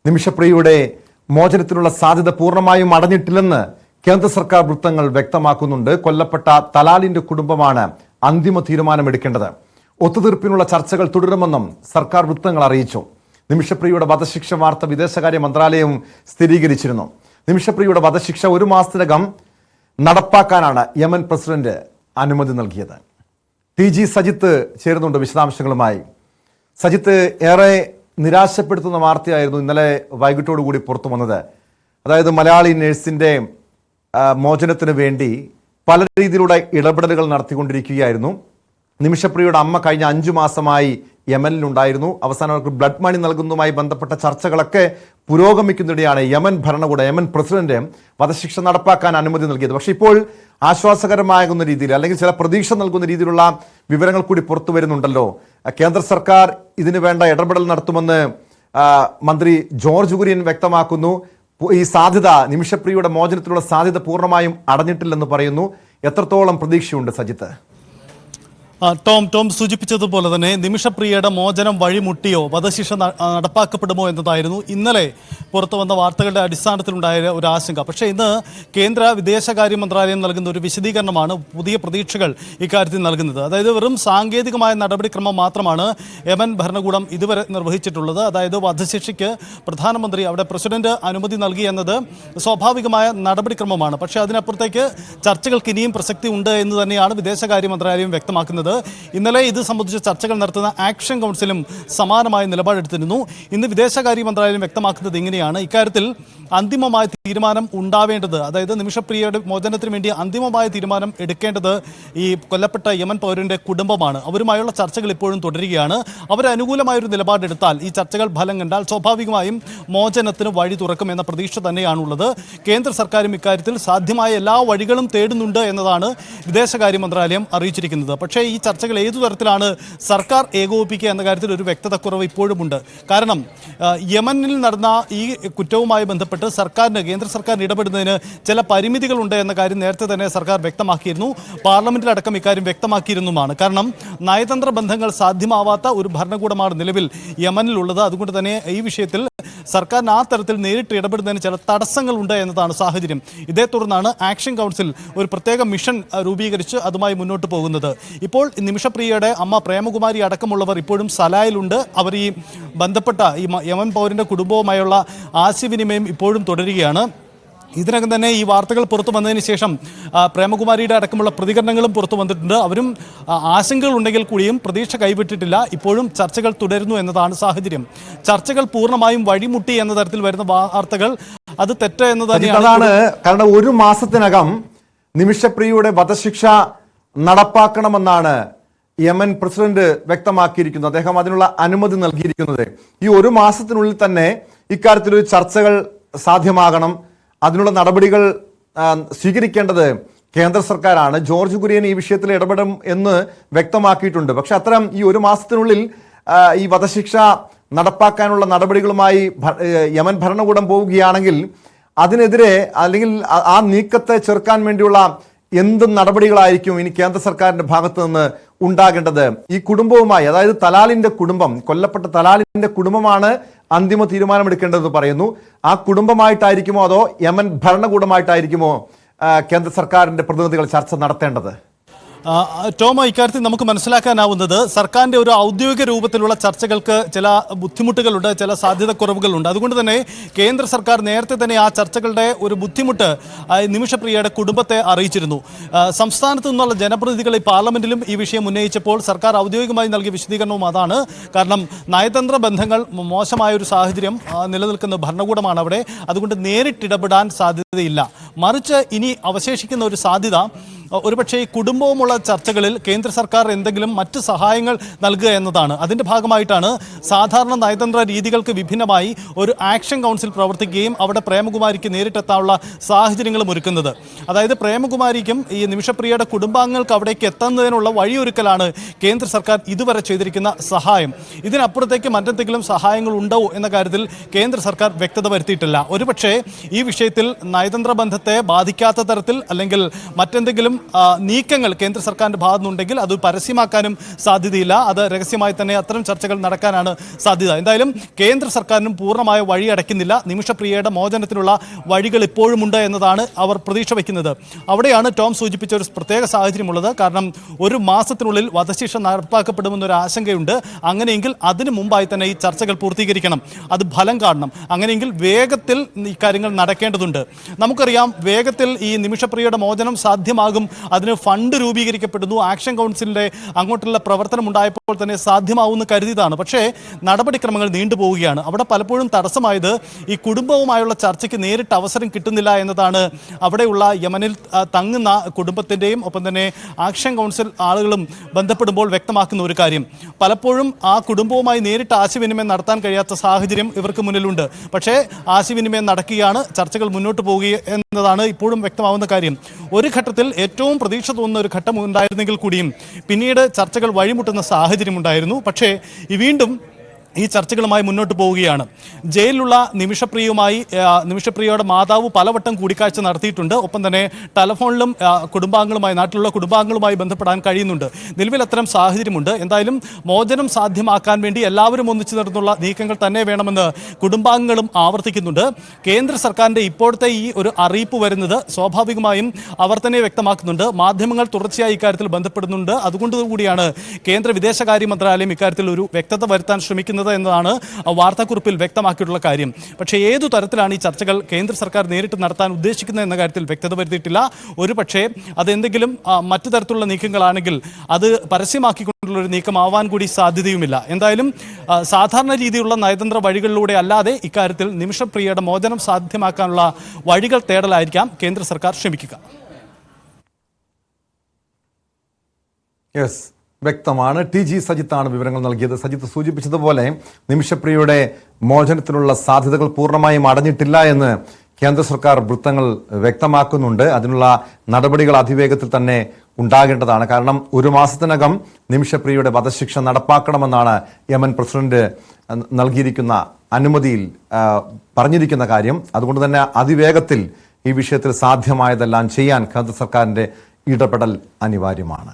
നിമിഷപ്രിയയുടെ മോചനത്തിനുള്ള സാധ്യത പൂർണ്ണമായും അടഞ്ഞിട്ടില്ലെന്ന് കേന്ദ്ര സർക്കാർ വൃത്തങ്ങൾ വ്യക്തമാക്കുന്നുണ്ട്. കൊല്ലപ്പെട്ട തലാലിന്റെ കുടുംബമാണ് അന്തിമ തീരുമാനമെടുക്കേണ്ടത്. ഒത്തുതീർപ്പിനുള്ള ചർച്ചകൾ തുടരുമെന്നും സർക്കാർ വൃത്തങ്ങൾ അറിയിച്ചു. നിമിഷപ്രിയയുടെ വധശിക്ഷ വാർത്ത വിദേശകാര്യ മന്ത്രാലയം സ്ഥിരീകരിച്ചിരുന്നു. നിമിഷപ്രിയയുടെ വധശിക്ഷ 1 മാസത്തിനകം നടപ്പാക്കാനാണ് യമൻ പ്രസിഡന്റ് അനുമതി നൽകിയത്. TG സജിത്ത് ചേരുന്നുണ്ട് വിശദാംശങ്ങളുമായി. സജിത്ത്, ഏറെ നിരാശപ്പെടുത്തുന്ന വാർത്തയായിരുന്നു ഇന്നലെ വൈകിട്ടോടുകൂടി പുറത്തു വന്നത്. അതായത് മലയാളി നഴ്സിന്റെ മോചനത്തിന് വേണ്ടി പല രീതിയിലുള്ള ഇടപെടലുകൾ നടത്തിക്കൊണ്ടിരിക്കുകയായിരുന്നു. നിമിഷപ്രിയയുടെ അമ്മ കഴിഞ്ഞ 5 മാസമായി യമനിലുണ്ടായിരുന്നു. അവസാനം അവർക്ക് ബ്ലഡ് മണി നൽകുന്നതുമായി ബന്ധപ്പെട്ട ചർച്ചകളൊക്കെ പുരോഗമിക്കുന്നതിടെയാണ് യമൻ പ്രസിഡന്റ് വധശിക്ഷ നടപ്പാക്കാൻ അനുമതി നൽകിയത്. പക്ഷെ ഇപ്പോൾ ആശ്വാസകരമാകുന്ന രീതിയിൽ അല്ലെങ്കിൽ ചില പ്രതീക്ഷ നൽകുന്ന രീതിയിലുള്ള വിവരങ്ങൾ കൂടി പുറത്തു വരുന്നുണ്ടല്ലോ. കേന്ദ്ര സർക്കാർ ഇതിനു വേണ്ട ഇടപെടൽ നടത്തുമെന്ന് മന്ത്രി ജോർജ് കുര്യൻ വ്യക്തമാക്കുന്നു. ഈ സാധ്യത, നിമിഷപ്രിയയുടെ മോചനത്തിനുള്ള സാധ്യത പൂർണ്ണമായും അടഞ്ഞിട്ടില്ലെന്ന് പറയുന്നു. എത്രത്തോളം പ്രതീക്ഷയുണ്ട് സജിത്ത്? ടോം സൂചിപ്പിച്ചതുപോലെ തന്നെ നിമിഷപ്രിയയുടെ മോചനം വഴിമുട്ടിയോ, വധശിക്ഷ നടപ്പാക്കപ്പെടുമോ എന്നതായിരുന്നു ഇന്നലെ പുറത്തു വന്ന വാർത്തകളുടെ അടിസ്ഥാനത്തിലുണ്ടായ ഒരു ആശങ്ക. പക്ഷേ ഇന്ന് കേന്ദ്ര വിദേശകാര്യ മന്ത്രാലയം നൽകുന്ന ഒരു വിശദീകരണമാണ് പുതിയ പ്രതീക്ഷകൾ ഇക്കാര്യത്തിൽ നൽകുന്നത്. അതായത് വെറും സാങ്കേതികമായ നടപടിക്രമം മാത്രമാണ് യമൻ ഭരണകൂടം ഇതുവരെ നിർവഹിച്ചിട്ടുള്ളത്. അതായത് വധശിക്ഷയ്ക്ക് പ്രധാനമന്ത്രി, അവിടെ പ്രസിഡന്റ് അനുമതി നൽകി എന്നത് സ്വാഭാവികമായ നടപടിക്രമമാണ്. പക്ഷേ അതിനപ്പുറത്തേക്ക് ചർച്ചകൾക്ക് ഇനിയും പ്രസക്തി ഉണ്ട് എന്ന് തന്നെയാണ് വിദേശകാര്യ മന്ത്രാലയം വ്യക്തമാക്കുന്നത്. ഇന്നലെ ഇത് സംബന്ധിച്ച ചർച്ചകൾ നടത്തുന്ന ആക്ഷൻ കൗൺസിലും സമാനമായ നിലപാടെടുത്തിരുന്നു. ഇന്ന് വിദേശകാര്യ മന്ത്രാലയം വ്യക്തമാക്കുന്നത് ഇങ്ങനെയാണ്: ഇക്കാര്യത്തിൽ അന്തിമമായ തീരുമാനം ഉണ്ടാവേണ്ടത്, അതായത് നിമിഷപ്രിയയുടെ മോചനത്തിന് വേണ്ടി അന്തിമമായ തീരുമാനം എടുക്കേണ്ടത് ഈ കൊല്ലപ്പെട്ട യമൻ പൗരന്റെ കുടുംബമാണ്. അവരുമായുള്ള ചർച്ചകൾ ഇപ്പോഴും തുടരുകയാണ്. അവരനുകൂലമായൊരു നിലപാടെടുത്താൽ, ഈ ചർച്ചകൾ ഫലം കണ്ടാൽ സ്വാഭാവികമായും മോചനത്തിന് വഴി തുറക്കുമെന്ന പ്രതീക്ഷ തന്നെയാണുള്ളത്. കേന്ദ്ര സർക്കാരും ഇക്കാര്യത്തിൽ സാധ്യമായ എല്ലാ വഴികളും തേടുന്നുണ്ട് എന്നതാണ് വിദേശകാര്യ മന്ത്രാലയം അറിയിച്ചിരിക്കുന്നത്. പക്ഷേ ഈ ചർച്ചകൾ ഏതു തരത്തിലാണ് സർക്കാർ ഏകോപിപ്പിക്കുക എന്ന കാര്യത്തിൽ ഒരു വ്യക്തതക്കുറവ് ഇപ്പോഴുമുണ്ട്. കാരണം യമനിൽ നടന്ന ഈ കുറ്റവുമായി ബന്ധപ്പെട്ട് കേന്ദ്ര സർക്കാരിന് ഇടപെടുന്നതിന് ചില പരിമിതികളുണ്ട് എന്ന കാര്യം നേരത്തെ തന്നെ സർക്കാർ വ്യക്തമാക്കിയിരുന്നു. പാർലമെന്റിലടക്കം ഇക്കാര്യം വ്യക്തമാക്കിയിരുന്നുമാണ്. കാരണം നയതന്ത്ര ബന്ധങ്ങൾ സാധ്യമാവാത്ത ഒരു ഭരണകൂടമാണ് നിലവിൽ യമനിലുള്ളത്. അതുകൊണ്ട് തന്നെ ഈ വിഷയത്തിൽ സർക്കാരിന് ആ തരത്തിൽ നേരിട്ട് ഇടപെടുന്നതിന് ചില തടസ്സങ്ങളുണ്ട് എന്നതാണ് സാഹചര്യം. ഇതേ തുടർന്നാണ് ആക്ഷൻ കൗൺസിൽ ഒരു പ്രത്യേക മിഷൻ രൂപീകരിച്ച് അതുമായി മുന്നോട്ട് പോകുന്നത്. ഇപ്പോൾ നിമിഷപ്രിയയുടെ അമ്മ പ്രേമകുമാരി അടക്കമുള്ളവർ ഇപ്പോഴും സലായിലുണ്ട്. അവർ ഈ ബന്ധപ്പെട്ട ഈ യമൻ പൗരന്റെ കുടുംബവുമായുള്ള ആശയവിനിമയം ഇപ്പോഴും തുടരുകയാണ്. ഇതിനകം തന്നെ ഈ വാർത്തകൾ പുറത്തു വന്നതിന് ശേഷം പ്രേമകുമാരിയുടെ അടക്കമുള്ള പ്രതികരണങ്ങളും പുറത്തു വന്നിട്ടുണ്ട്. അവരും ആശങ്കകൾ ഉണ്ടെങ്കിൽ കൂടിയും പ്രതീക്ഷ കൈവിട്ടിട്ടില്ല. ഇപ്പോഴും ചർച്ചകൾ തുടരുന്നു എന്നതാണ് സാഹചര്യം. ചർച്ചകൾ പൂർണ്ണമായും വഴിമുട്ടി എന്ന തരത്തിൽ വരുന്ന വാർത്തകൾ അത് തെറ്റ് എന്ന് തന്നെയാണ്. കാരണം 1 മാസത്തിനകം നിമിഷപ്രിയയുടെ വധശിക്ഷ നടപ്പാക്കണമെന്നാണ് യമൻ പ്രസിഡന്റ് വ്യക്തമാക്കിയിരിക്കുന്നത്. അദ്ദേഹം അതിനുള്ള അനുമതി നൽകിയിരിക്കുന്നത്. ഈ 1 മാസത്തിനുള്ളിൽ തന്നെ ഇക്കാര്യത്തിലൊരു ചർച്ചകൾ സാധ്യമാകണം. അതിനുള്ള നടപടികൾ സ്വീകരിക്കേണ്ടത് കേന്ദ്ര സർക്കാരാണ്. ജോർജ് കുര്യൻ ഈ വിഷയത്തിൽ ഇടപെടും എന്ന് വ്യക്തമാക്കിയിട്ടുണ്ട്. പക്ഷെ അത്തരം ഈ 1 മാസത്തിനുള്ളിൽ ഈ വധശിക്ഷ നടപ്പാക്കാനുള്ള നടപടികളുമായി യമൻ ഭരണകൂടം പോവുകയാണെങ്കിൽ അതിനെതിരെ അല്ലെങ്കിൽ ആ നീക്കത്തെ ചെറുക്കാൻ വേണ്ടിയുള്ള എന്ത് നടപടികളായിരിക്കും ഇനി കേന്ദ്ര സർക്കാരിന്റെ ഭാഗത്ത് നിന്ന് ഉണ്ടാകേണ്ടത്? ഈ കുടുംബവുമായി, അതായത് തലാലിന്റെ കുടുംബം, കൊല്ലപ്പെട്ട തലാലിന്റെ കുടുംബമാണ് അന്തിമ തീരുമാനമെടുക്കേണ്ടതെന്ന് പറയുന്നു. ആ കുടുംബമായിട്ടായിരിക്കുമോ അതോ യമൻ ഭരണകൂടമായിട്ടായിരിക്കുമോ കേന്ദ്ര സർക്കാരിന്റെ പ്രതിനിധികൾ ചർച്ച നടത്തേണ്ടത്? ടോമ, ഇക്കാര്യത്തിൽ നമുക്ക് മനസ്സിലാക്കാനാവുന്നത് സർക്കാരിൻ്റെ ഒരു ഔദ്യോഗിക രൂപത്തിലുള്ള ചർച്ചകൾക്ക് ചില ബുദ്ധിമുട്ടുകളുണ്ട്, ചില സാധ്യതക്കുറവുകളുണ്ട്. അതുകൊണ്ട് തന്നെ കേന്ദ്ര സർക്കാർ നേരത്തെ തന്നെ ആ ചർച്ചകളുടെ ഒരു ബുദ്ധിമുട്ട് നിമിഷപ്രിയയുടെ കുടുംബത്തെ അറിയിച്ചിരുന്നു. സംസ്ഥാനത്തു നിന്നുള്ള ജനപ്രതിനിധികൾ ഈ പാർലമെന്റിലും ഈ വിഷയം ഉന്നയിച്ചപ്പോൾ സർക്കാർ ഔദ്യോഗികമായി നൽകിയ വിശദീകരണവും അതാണ്. കാരണം നയതന്ത്ര ബന്ധങ്ങൾ മോശമായൊരു സാഹചര്യം നിലനിൽക്കുന്ന ഭരണകൂടമാണ് അവിടെ. അതുകൊണ്ട് നേരിട്ടിടപെടാൻ സാധ്യതയില്ല. മറിച്ച് ഇനി അവശേഷിക്കുന്ന ഒരു സാധ്യത ഒരുപക്ഷെ ഈ കുടുംബവുമുള്ള ചർച്ചകളിൽ കേന്ദ്ര സർക്കാർ എന്തെങ്കിലും മറ്റ് സഹായങ്ങൾ നൽകുക എന്നതാണ്. അതിൻ്റെ ഭാഗമായിട്ടാണ് സാധാരണ നയതന്ത്ര രീതികൾക്ക് വിഭിന്നമായി ഒരു ആക്ഷൻ കൗൺസിൽ പ്രവർത്തിക്കുകയും അവിടെ പ്രേമകുമാരിക്ക് നേരിട്ടെത്താനുള്ള സാഹചര്യങ്ങളും ഒരുക്കുന്നത്. അതായത് പ്രേമകുമാരിക്കും ഈ നിമിഷപ്രിയയുടെ കുടുംബാംഗങ്ങൾക്ക് അവിടേക്ക് എത്തുന്നതിനുള്ള വഴിയൊരുക്കലാണ് കേന്ദ്ര സർക്കാർ ഇതുവരെ ചെയ്തിരിക്കുന്ന സഹായം. ഇതിനപ്പുറത്തേക്ക് മറ്റെന്തെങ്കിലും സഹായങ്ങൾ ഉണ്ടോ എന്ന കാര്യത്തിൽ കേന്ദ്ര സർക്കാർ വ്യക്തത വരുത്തിയിട്ടില്ല. ഒരുപക്ഷെ ഈ വിഷയത്തിൽ നയതന്ത്ര ബന്ധത്തെ ബാധിക്കാത്ത തരത്തിൽ അല്ലെങ്കിൽ മറ്റെന്തെങ്കിലും നീക്കങ്ങൾ കേന്ദ്ര സർക്കാരിൻ്റെ ഭാഗത്തുനിന്നുണ്ടെങ്കിൽ അത് പരസ്യമാക്കാനും സാധ്യതയില്ല. അത് രഹസ്യമായി തന്നെ അത്തരം ചർച്ചകൾ നടക്കാനാണ് സാധ്യത. എന്തായാലും കേന്ദ്ര സർക്കാരിനും പൂർണ്ണമായ വഴി അടയ്ക്കുന്നില്ല. നിമിഷപ്രിയയുടെ മോചനത്തിനുള്ള വഴികൾ ഇപ്പോഴുമുണ്ട് എന്നതാണ് അവർ പ്രതീക്ഷ വയ്ക്കുന്നത്. അവിടെയാണ് ടോം സൂചിപ്പിച്ച ഒരു പ്രത്യേക സാഹചര്യമുള്ളത്. കാരണം ഒരു മാസത്തിനുള്ളിൽ വധശിക്ഷ നടപ്പാക്കപ്പെടുമെന്നൊരു ആശങ്കയുണ്ട്. അങ്ങനെയെങ്കിൽ അതിനു മുമ്പായി തന്നെ ഈ ചർച്ചകൾ പൂർത്തീകരിക്കണം, അത് ഫലം കാണണം. അങ്ങനെയെങ്കിൽ വേഗത്തിൽ ഈ കാര്യങ്ങൾ നടക്കേണ്ടതുണ്ട്. നമുക്കറിയാം, വേഗത്തിൽ ഈ നിമിഷപ്രിയയുടെ മോചനം സാധ്യമാകും. അതിന് ഫണ്ട് രൂപീകരിക്കപ്പെടുന്നു. ആക്ഷൻ കൗൺസിലിൻ്റെ അങ്ങോട്ടുള്ള പ്രവർത്തനം ഉണ്ടായപ്പോൾ തന്നെ സാധ്യമാവുമെന്ന് കരുതിയതാണ്. പക്ഷേ നടപടിക്രമങ്ങൾ നീണ്ടുപോവുകയാണ്. അവിടെ പലപ്പോഴും തടസ്സമായത് ഈ കുടുംബവുമായുള്ള ചർച്ചയ്ക്ക് നേരിട്ട് അവസരം കിട്ടുന്നില്ല എന്നതാണ്. അവിടെയുള്ള യമനിൽ തങ്ങുന്ന കുടുംബത്തിൻ്റെയും ഒപ്പം തന്നെ ആക്ഷൻ കൗൺസിൽ ആളുകളും ബന്ധപ്പെടുമ്പോൾ വ്യക്തമാക്കുന്ന ഒരു കാര്യം, പലപ്പോഴും ആ കുടുംബവുമായി നേരിട്ട് ആശയവിനിമയം നടത്താൻ കഴിയാത്ത സാഹചര്യം ഇവർക്ക് മുന്നിലുണ്ട്. പക്ഷേ ആശയവിനിമയം നടക്കുകയാണ്, ചർച്ചകൾ മുന്നോട്ട് പോവുക എന്നതാണ് ഇപ്പോഴും വ്യക്തമാവുന്ന കാര്യം. ഒരു ഘട്ടത്തിൽ ഏറ്റവും പ്രതീക്ഷ തോന്നുന്ന ഒരു ഘട്ടം ഉണ്ടായിരുന്നെങ്കിൽ കൂടിയും പിന്നീട് ചർച്ചകൾ വഴിമുട്ടുന്ന സാഹചര്യം ഉണ്ടായിരുന്നു. പക്ഷേ വീണ്ടും ഈ ചർച്ചകളുമായി മുന്നോട്ട് പോവുകയാണ്. ജയിലിലുള്ള നിമിഷപ്രിയയുടെ മാതാവ് പലവട്ടം കൂടിക്കാഴ്ച നടത്തിയിട്ടുണ്ട്. ഒപ്പം തന്നെ ടെലഫോണിലും നാട്ടിലുള്ള കുടുംബാംഗങ്ങളുമായി ബന്ധപ്പെടാൻ കഴിയുന്നുണ്ട്. നിലവിൽ അത്തരം സാഹചര്യമുണ്ട്. എന്തായാലും മോചനം സാധ്യമാക്കാൻ വേണ്ടി എല്ലാവരും ഒന്നിച്ചു നടന്നുള്ള നീക്കങ്ങൾ തന്നെ വേണമെന്ന് കുടുംബാംഗങ്ങളും ആവർത്തിക്കുന്നുണ്ട്. കേന്ദ്ര സർക്കാരിൻ്റെ ഇപ്പോഴത്തെ ഈ ഒരു അറിയിപ്പ് വരുന്നത് സ്വാഭാവികമായും അവർ തന്നെ വ്യക്തമാക്കുന്നുണ്ട്. മാധ്യമങ്ങൾ തുടർച്ചയായി ഇക്കാര്യത്തിൽ ബന്ധപ്പെടുന്നുണ്ട്. അതുകൊണ്ടുകൂടിയാണ് കേന്ദ്ര വിദേശകാര്യ മന്ത്രാലയം ഇക്കാര്യത്തിൽ ഒരു വ്യക്തത വരുത്താൻ ശ്രമിക്കുന്നത് എന്നതാണ് വാർത്താക്കുറിപ്പിൽ വ്യക്തമാക്കിയിട്ടുള്ള കാര്യം. പക്ഷേ ഏതു തരത്തിലാണ് ഈ ചർച്ചകൾ കേന്ദ്ര സർക്കാർ നേരിട്ട് നടത്താൻ ഉദ്ദേശിക്കുന്നത് എന്ന കാര്യത്തിൽ വ്യക്തത വരുത്തിയിട്ടില്ല. ഒരു പക്ഷേ അതെന്തെങ്കിലും മറ്റു തരത്തിലുള്ള നീക്കങ്ങളാണെങ്കിൽ അത് പരസ്യമാക്കിക്കൊണ്ടുള്ള ഒരു നീക്കമാവാൻ കൂടി സാധ്യതയുമില്ല. എന്തായാലും സാധാരണ രീതിയിലുള്ള നയതന്ത്ര വഴികളിലൂടെ അല്ലാതെ ഇക്കാര്യത്തിൽ നിമിഷപ്രിയയുടെ മോചനം സാധ്യമാക്കാനുള്ള വഴികൾ തേടലായിരിക്കാം കേന്ദ്ര സർക്കാർ ശ്രമിക്കുക. വ്യക്തമാണ്. TG സജിത്താണ് വിവരങ്ങൾ നൽകിയത്. സജിത്ത് സൂചിപ്പിച്ചതുപോലെ നിമിഷപ്രിയയുടെ മോചനത്തിനുള്ള സാധ്യതകൾ പൂർണ്ണമായും അടഞ്ഞിട്ടില്ല എന്ന് കേന്ദ്ര സർക്കാർ വൃത്തങ്ങൾ വ്യക്തമാക്കുന്നുണ്ട്. അതിനുള്ള നടപടികൾ അതിവേഗത്തിൽ തന്നെ ഉണ്ടാകേണ്ടതാണ്. കാരണം ഒരു മാസത്തിനകം നിമിഷപ്രിയയുടെ വധശിക്ഷ നടപ്പാക്കണമെന്നാണ് യമൻ പ്രസിഡന്റ് നൽകിയിരിക്കുന്ന അനുമതിയിൽ പറഞ്ഞിരിക്കുന്ന കാര്യം. അതുകൊണ്ട് തന്നെ അതിവേഗത്തിൽ ഈ വിഷയത്തിൽ സാധ്യമായതെല്ലാം ചെയ്യാൻ കേന്ദ്ര സർക്കാരിന്റെ ഇടപെടൽ അനിവാര്യമാണ്.